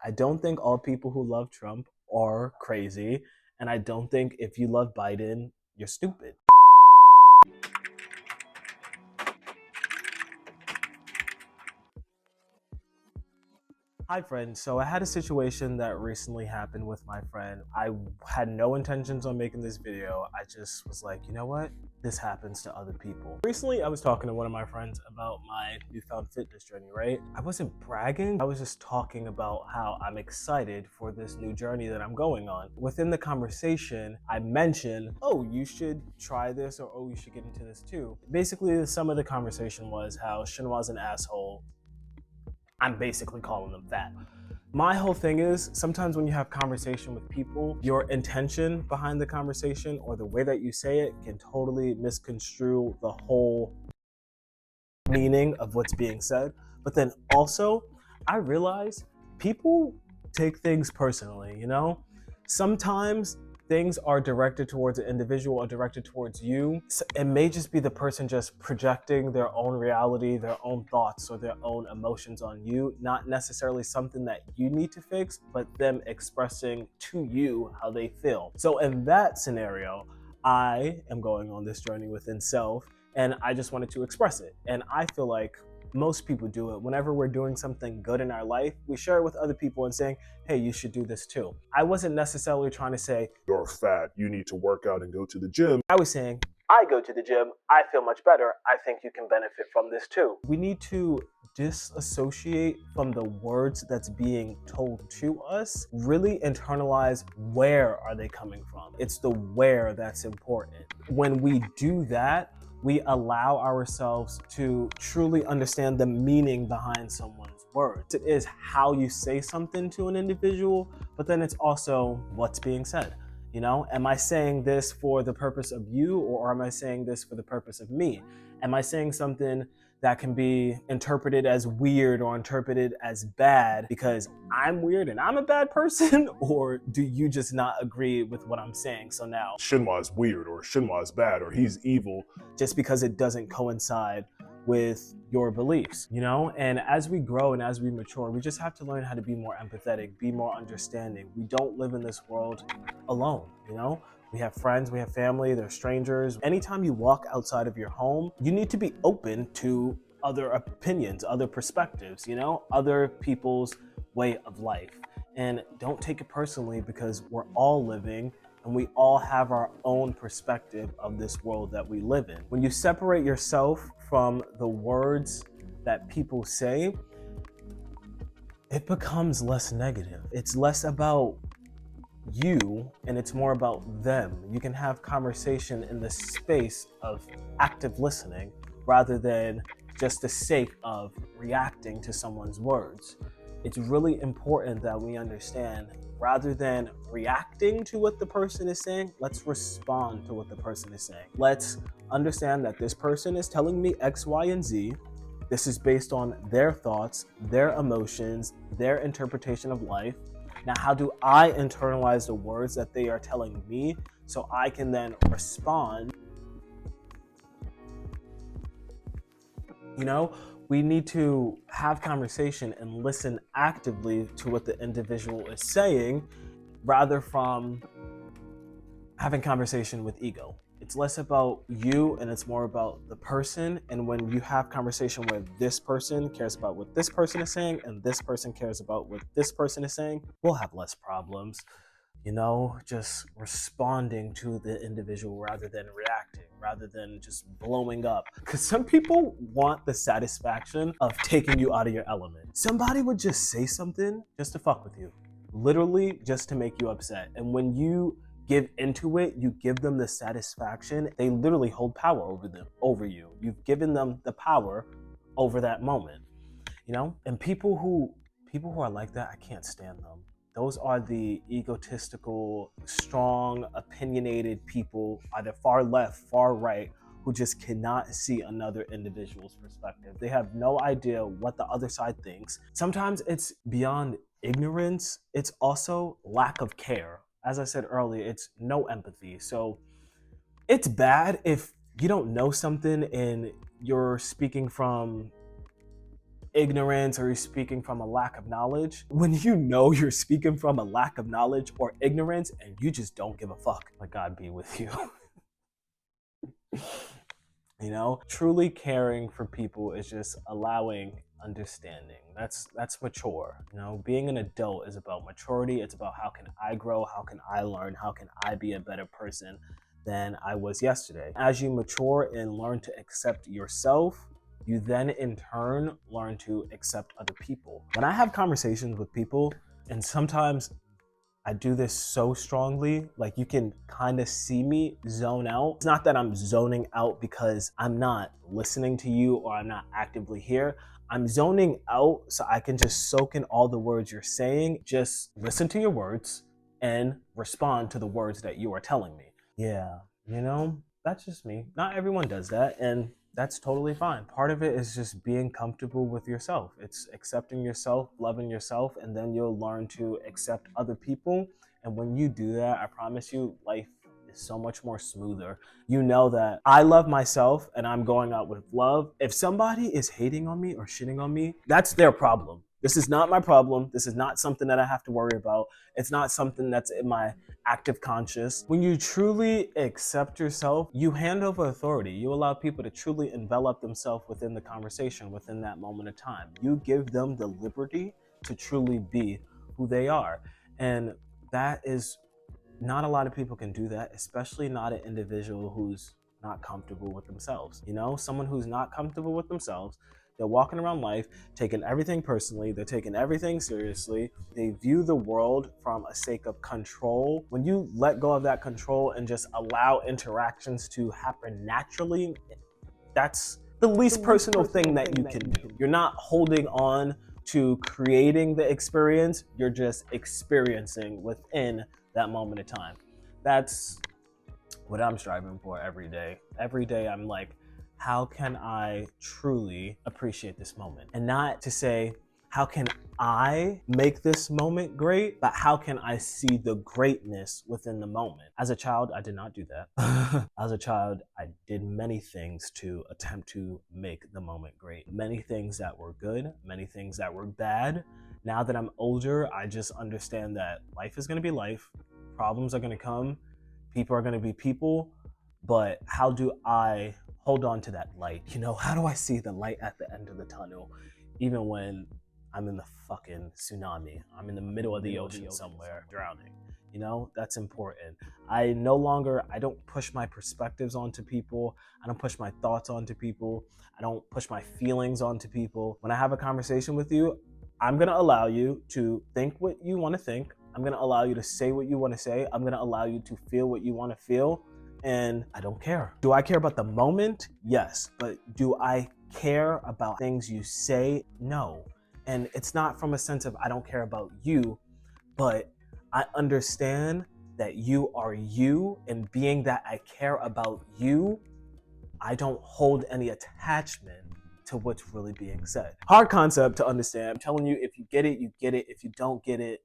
I don't think all people who love Trump are crazy, and I don't think if you love Biden, you're stupid. Hi, friend. So I had a situation that recently happened with my friend. I had no intentions on making this video. I just was like, you know what? This happens to other people. Recently, I was talking to one of my friends about my newfound fitness journey, right? I wasn't bragging. I was just talking about how I'm excited for this new journey that I'm going on. Within the conversation, I mentioned, oh, you should try this, or oh, you should get into this too. Basically, some of the conversation was how Shinwa's an asshole. I'm basically calling them fat. My whole thing is sometimes when you have conversation with people, your intention behind the conversation or the way that you say it can totally misconstrue the whole meaning of what's being said. But then also, I realize people take things personally, you know? Sometimes things are directed towards an individual or directed towards you. It may just be the person just projecting their own reality, their own thoughts, or their own emotions on you, not necessarily something that you need to fix, but them expressing to you how they feel. So in that scenario, I am going on this journey within self, and I just wanted to express it. And I feel like most people do it. Whenever we're doing something good in our life, we share it with other people and saying, hey, you should do this too. I wasn't necessarily trying to say, you're fat, you need to work out and go to the gym. I was saying, I go to the gym, I feel much better, I think you can benefit from this too. We need to disassociate from the words that's being told to us, really internalize where are they coming from. It's the where that's important. When we do that, we allow ourselves to truly understand the meaning behind someone's words. It is how you say something to an individual, but then it's also what's being said. You know, am I saying this for the purpose of you, or am I saying this for the purpose of me? Am I saying something that can be interpreted as weird or interpreted as bad because I'm weird and I'm a bad person? Or do you just not agree with what I'm saying? So now Shinwa is weird, or Shinwa is bad, or he's evil. Just because it doesn't coincide with your beliefs, you know? And as we grow and as we mature, we just have to learn how to be more empathetic, be more understanding. We don't live in this world alone, you know? We have friends, we have family, they're strangers. Anytime you walk outside of your home, you need to be open to other opinions, other perspectives, you know, other people's way of life. And don't take it personally because we're all living and we all have our own perspective of this world that we live in. When you separate yourself from the words that people say, it becomes less negative. It's less about you and it's more about them. You can have conversation in the space of active listening rather than just the sake of reacting to someone's words. It's really important that we understand, rather than reacting to what the person is saying, let's respond to what the person is saying. Let's understand that this person is telling me X, Y, and Z. This is based on their thoughts, their emotions, their interpretation of life. Now, how do I internalize the words that they are telling me so I can then respond? You know, we need to have conversation and listen actively to what the individual is saying rather from having conversation with ego. It's less about you and it's more about the person. And when you have conversation where this person cares about what this person is saying and this person cares about what this person is saying, we'll have less problems, you know, just responding to the individual rather than reacting, rather than just blowing up. Because some people want the satisfaction of taking you out of your element. Somebody would just say something just to fuck with you, literally just to make you upset. And when you give into it, you give them the satisfaction, they literally hold power over you. You've given them the power over that moment, you know? And people who are like that, I can't stand them. Those are the egotistical, strong, opinionated people, either far left, far right, who just cannot see another individual's perspective. They have no idea what the other side thinks. Sometimes it's beyond ignorance, it's also lack of care. As I said earlier, it's no empathy. So it's bad if you don't know something and you're speaking from ignorance or you're speaking from a lack of knowledge. When you know you're speaking from a lack of knowledge or ignorance and you just don't give a fuck, let God be with you. You know, truly caring for people is just allowing understanding. That's mature. You know, being an adult is about maturity. It's about how can I grow, how can I learn, how can I be a better person than I was yesterday. As you mature and learn to accept yourself, you then in turn learn to accept other people. When I have conversations with people, and sometimes I do this so strongly, like you can kind of see me zone out. It's not that I'm zoning out because I'm not listening to you or I'm not actively here. I'm zoning out so I can just soak in all the words you're saying, just listen to your words and respond to the words that you are telling me. Yeah, you know, that's just me. Not everyone does that, and that's totally fine. Part of it is just being comfortable with yourself. It's accepting yourself, loving yourself, and then you'll learn to accept other people. And when you do that, I promise you, life is so much more smoother. You know that I love myself and I'm going out with love. If somebody is hating on me or shitting on me, that's their problem. This is not my problem. This is not something that I have to worry about. It's not something that's in my active conscious. When you truly accept yourself, you hand over authority. You allow people to truly envelop themselves within the conversation, within that moment of time. You give them the liberty to truly be who they are. And that is not a lot of people can do that, especially not an individual who's not comfortable with themselves. You know, someone who's not comfortable with themselves, they're walking around life taking everything personally, they're taking everything seriously, they view the world from a sake of control. When you let go of that control and just allow interactions to happen naturally, that's the least personal thing that you can do. You're not holding on to creating the experience, you're just experiencing within that moment of time. That's what I'm striving for every day. Every day I'm like, how can I truly appreciate this moment? And not to say, how can I make this moment great, but how can I see the greatness within the moment? As a child, I did not do that. As a child, I did many things to attempt to make the moment great. Many things that were good, many things that were bad. Now that I'm older, I just understand that life is gonna be life. Problems are gonna come, people are gonna be people, but how do I hold on to that light? You know, how do I see the light at the end of the tunnel, even when I'm in the fucking tsunami? I'm in the middle of the ocean somewhere, drowning. You know, that's important. I don't push my perspectives onto people. I don't push my thoughts onto people. I don't push my feelings onto people. When I have a conversation with you, I'm gonna allow you to think what you wanna think. I'm gonna allow you to say what you wanna say. I'm gonna allow you to feel what you wanna feel. And I don't care. Do I care about the moment? Yes. But do I care about things you say? No. And it's not from a sense of I don't care about you, but I understand that you are you, and being that I care about you, I don't hold any attachment to what's really being said. Hard concept to understand. I'm telling you, if you get it, you get it. If you don't get it,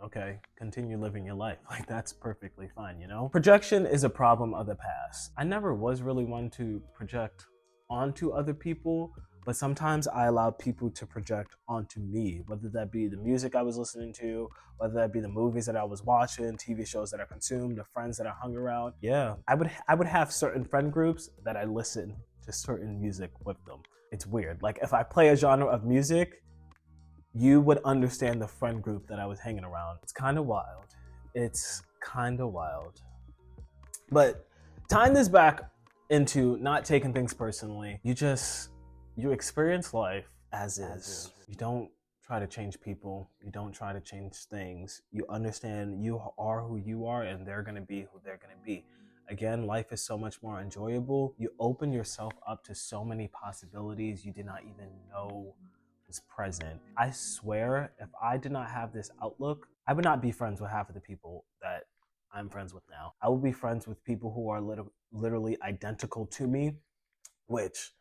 okay, continue living your life. Like, that's perfectly fine, you know? Projection is a problem of the past. I never was really one to project onto other people, but sometimes I allow people to project onto me, whether that be the music I was listening to, whether that be the movies that I was watching, TV shows that I consumed, the friends that I hung around. Yeah, I would have certain friend groups that I listen to certain music with them. It's weird. Like, if I play a genre of music, you would understand the friend group that I was hanging around. It's kind of wild. It's kind of wild. But tying this back into not taking things personally, you experience life as is. You don't try to change people. You don't try to change things. You understand you are who you are and they're going to be who they're going to be. Again, life is so much more enjoyable. You open yourself up to so many possibilities you did not even know was present. I swear, if I did not have this outlook, I would not be friends with half of the people that I'm friends with now. I would be friends with people who are literally identical to me, which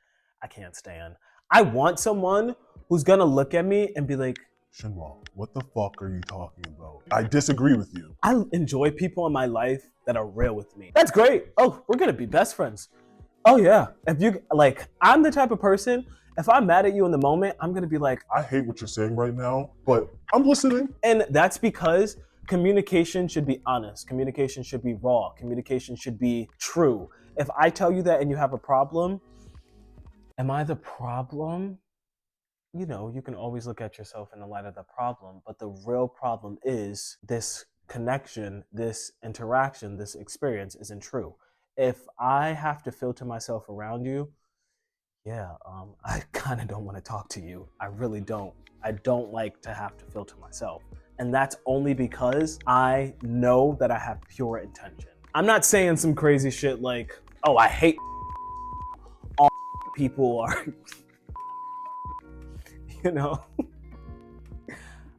I can't stand. I want someone who's gonna look at me and be like, Shinwa, what the fuck are you talking about? I disagree with you. I enjoy people in my life that are real with me. That's great. Oh, we're gonna be best friends. Oh yeah. If you like, I'm the type of person, if I'm mad at you in the moment, I'm gonna be like, I hate what you're saying right now, but I'm listening. and that's because communication should be honest. Communication should be raw. Communication should be true. If I tell you that and you have a problem, am I the problem? You know, you can always look at yourself in the light of the problem, but the real problem is this connection, this interaction, this experience isn't true. If I have to filter myself around you, yeah, I kind of don't want to talk to you. I really don't. I don't like to have to filter myself. And that's only because I know that I have pure intention. I'm not saying some crazy shit like, oh, I hate all people are, you know.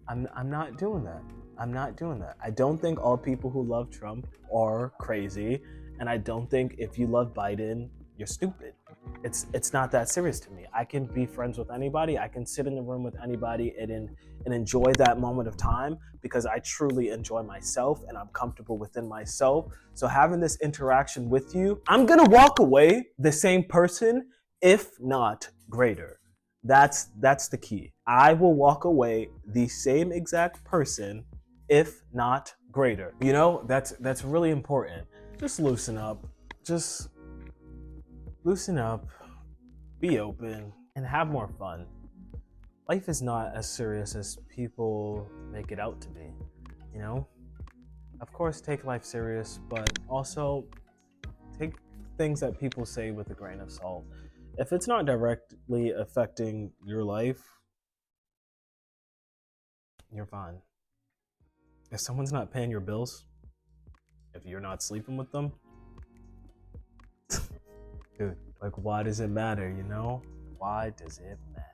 I'm not doing that. I'm not doing that. I don't think all people who love Trump are crazy, and I don't think if you love Biden, you're stupid. It's not that serious to me. I can be friends with anybody. I can sit in the room with anybody and enjoy that moment of time because I truly enjoy myself and I'm comfortable within myself. So having this interaction with you, I'm gonna walk away the same person, if not greater. That's the key. I will walk away the same exact person, if not greater. You know, that's really important. Just loosen up. Just loosen up, be open, and have more fun. Life is not as serious as people make it out to be, you know? Of course, take life serious, but also take things that people say with a grain of salt. If it's not directly affecting your life, you're fine. If someone's not paying your bills, if you're not sleeping with them, dude, like, why does it matter, you know? Why does it matter?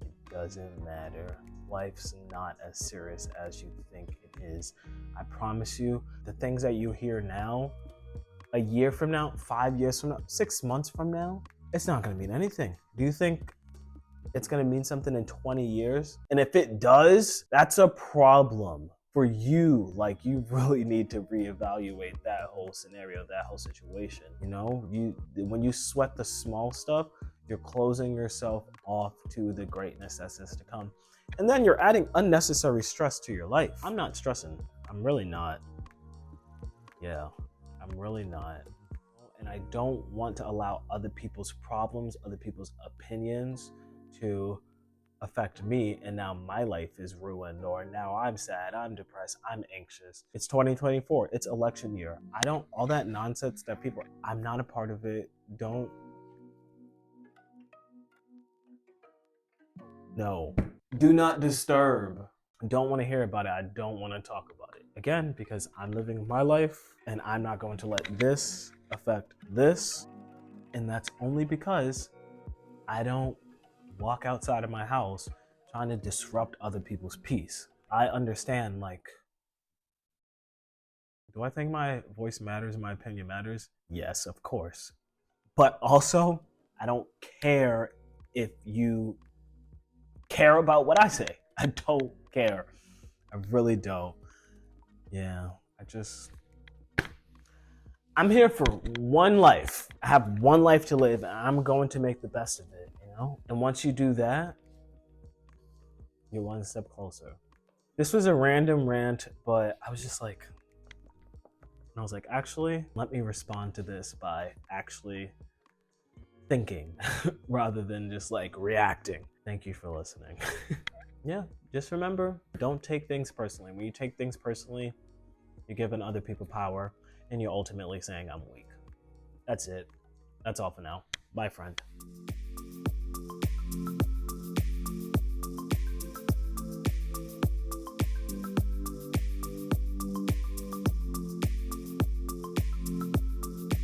It doesn't matter. Life's not as serious as you think it is. I promise you, the things that you hear now, a year from now, 5 years from now, 6 months from now, it's not gonna mean anything. Do you think it's going to mean something in 20 years? And if it does, that's a problem for you. Like, you really need to reevaluate that whole scenario, that whole situation. You know, when you sweat the small stuff, you're closing yourself off to the greatness that's to come. And then you're adding unnecessary stress to your life. I'm not stressing. I'm really not. Yeah, I'm really not. And I don't want to allow other people's problems, other people's opinions to affect me, and now my life is ruined, or now I'm sad, I'm depressed, I'm anxious. It's 2024, it's election year. I don't, all that nonsense that people, I'm not a part of it. Don't, no. Do not disturb. I don't want to hear about it. I don't want to talk about it. Again, because I'm living my life and I'm not going to let this affect this. And that's only because I don't walk outside of my house trying to disrupt other people's peace. I understand, like, do I think my voice matters, my opinion matters? Yes, of course. But also, I don't care if you care about what I say. I don't care. I really don't. Yeah, I'm here for one life. I have one life to live, and I'm going to make the best of it, you know? And once you do that, you're one step closer. This was a random rant, but I was just like, and I was like, actually, let me respond to this by actually thinking rather than just like reacting. Thank you for listening. Yeah, just remember, don't take things personally. When you take things personally, you're giving other people power and you're ultimately saying I'm weak. That's it. That's all for now. Bye, friend.